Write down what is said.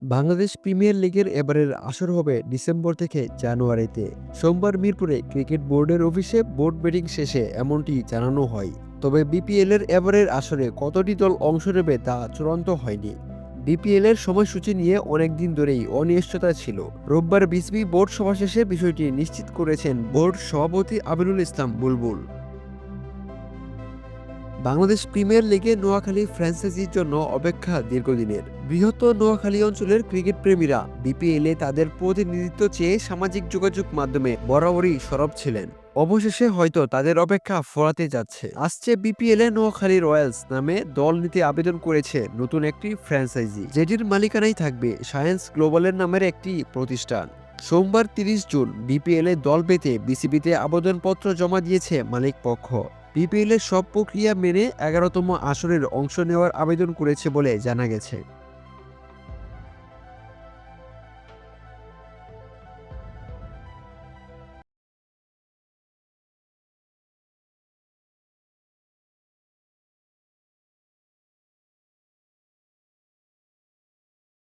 Bangladesh premier লিগের এবারের আসর হবে ডিসেম্বর থেকে জানুয়ারিতে। সোমবার মিরপুরে ক্রিকেট বোর্ডের অফিসে বোর্ড মিটিং শেষে এমনটি জানানো হয়। তবে বিপিএলের এবারের আসরে কতটি দল অংশ নেবে তা চূড়ান্ত হয়নি। বিপিএলের সময়সূচি নিয়ে অনেকদিন ধরেই অনিশ্চয়তা ছিল। রোববার বিসিবি বোর্ড সভা শেষে বিষয়টি নিশ্চিত করেছেন বোর্ড সভাপতি আমিনুল ইসলাম বুলবুল। বাংলাদেশ প্রিমিয়ার লিগে নোয়াখালী ফ্র্যাঞ্চাইজির জন্য অপেক্ষা দীর্ঘদিনের। বৃহত্তর নোয়াখালী অঞ্চলের ক্রিকেট প্রেমীরা বিপিএলে তাদের প্রতিনিধিত্ব চেয়ে সামাজিক যোগাযোগ মাধ্যমে বরাবরই সরব ছিলেন। অবশেষে হয়তো তাদের অপেক্ষা ফলাতে যাচ্ছে। আসছে বিপিএলে নোয়াখালী রয়্যালস নামে দল নিতে আবেদন করেছে নতুন একটি ফ্র্যাঞ্চাইজি, যেটির মালিকানাই থাকবে সায়েন্স গ্লোবালের নামের একটি প্রতিষ্ঠান। সোমবার ৩০ জুন বিপিএলে দল পেতে বিসিবিতে আবেদনপত্র জমা দিয়েছে মালিক পক্ষ। বিপিএলের সব প্রক্রিয়া মেনে ১১তম আসরের অংশ নেওয়ার আবেদন করেছে বলে জানা গেছে।